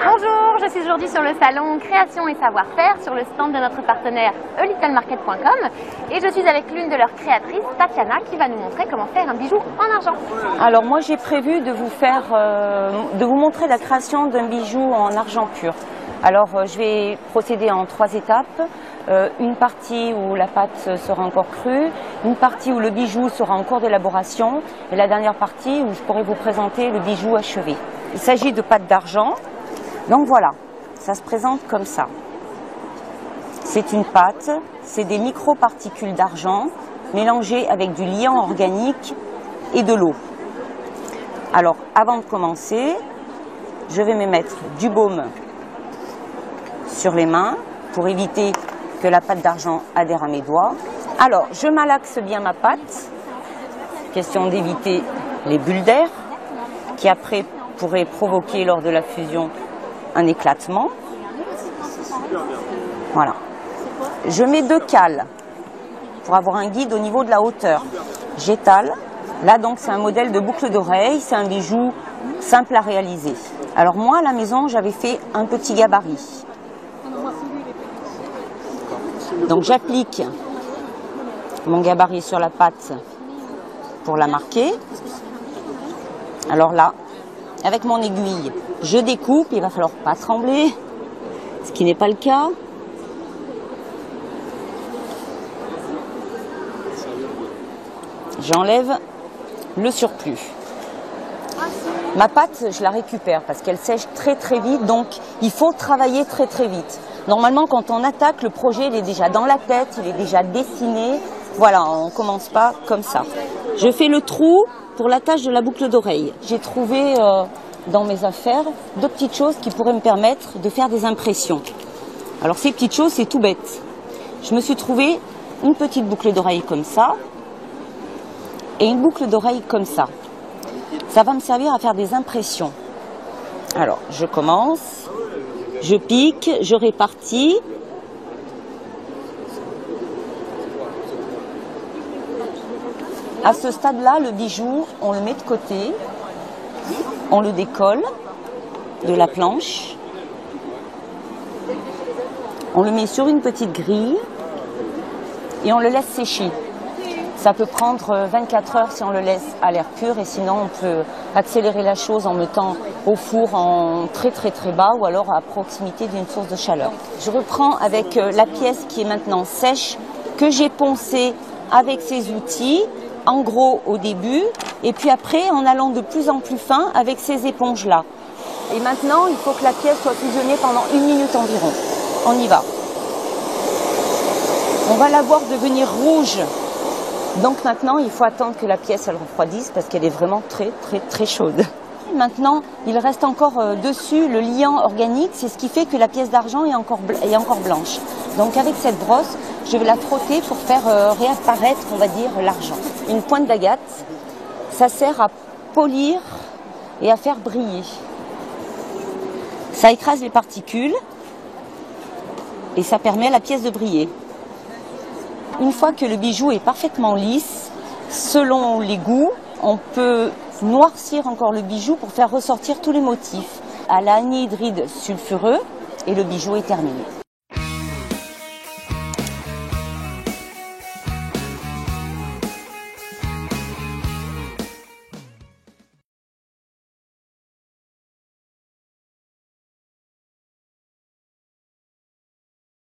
Bonjour, je suis aujourd'hui sur le salon Création et Savoir-faire sur le stand de notre partenaire elittlemarket.com et je suis avec l'une de leurs créatrices, Tatiana, qui va nous montrer comment faire un bijou en argent. Alors moi j'ai prévu de vous montrer la création d'un bijou en argent pur. Alors je vais procéder en 3 étapes. Une partie où la pâte sera encore crue, une partie où le bijou sera en cours d'élaboration et la dernière partie où je pourrai vous présenter le bijou achevé. Il s'agit de pâte d'argent. Donc voilà, ça se présente comme ça. C'est une pâte, c'est des micro-particules d'argent mélangées avec du liant organique et de l'eau. Alors avant de commencer, je vais me mettre du baume sur les mains pour éviter que la pâte d'argent adhère à mes doigts. Alors je malaxe bien ma pâte, question d'éviter les bulles d'air qui après pourraient provoquer lors de la fusion un éclatement. Voilà. Je mets 2 cales pour avoir un guide au niveau de la hauteur. J'étale. Là donc c'est un modèle de boucle d'oreille, c'est un bijou simple à réaliser. Alors moi à la maison j'avais fait un petit gabarit. Donc j'applique mon gabarit sur la pâte pour la marquer. Alors là, avec mon aiguille, je découpe, il va falloir pas trembler, ce qui n'est pas le cas. J'enlève le surplus. Ma pâte, je la récupère parce qu'elle sèche très très vite, donc il faut travailler très très vite. Normalement, quand on attaque, le projet il est déjà dans la tête, il est déjà dessiné. Voilà, on ne commence pas comme ça. Je fais le trou pour l'attache de la boucle d'oreille. J'ai trouvé dans mes affaires 2 petites choses qui pourraient me permettre de faire des impressions. Alors ces petites choses, c'est tout bête. Je me suis trouvé une petite boucle d'oreille comme ça et une boucle d'oreille comme ça. Ça va me servir à faire des impressions. Alors, je commence, je pique, je répartis. À ce stade-là, le bijou, on le met de côté, on le décolle de la planche, on le met sur une petite grille et on le laisse sécher. Ça peut prendre 24 heures si on le laisse à l'air pur et sinon on peut accélérer la chose en mettant au four en très très très bas ou alors à proximité d'une source de chaleur. Je reprends avec la pièce qui est maintenant sèche que j'ai poncée avec ces outils, en gros au début et puis après en allant de plus en plus fin avec ces éponges-là. Et maintenant il faut que la pièce soit fusionnée pendant 1 minute environ. On y va. On va la voir devenir rouge. Donc maintenant, il faut attendre que la pièce elle refroidisse parce qu'elle est vraiment très très très chaude. Maintenant, il reste encore dessus le liant organique, c'est ce qui fait que la pièce d'argent est encore blanche. Donc avec cette brosse, je vais la frotter pour faire réapparaître, on va dire, l'argent. Une pointe d'agate, ça sert à polir et à faire briller. Ça écrase les particules et ça permet à la pièce de briller. Une fois que le bijou est parfaitement lisse, selon les goûts, on peut noircir encore le bijou pour faire ressortir tous les motifs à l'anhydride sulfureux et le bijou est terminé.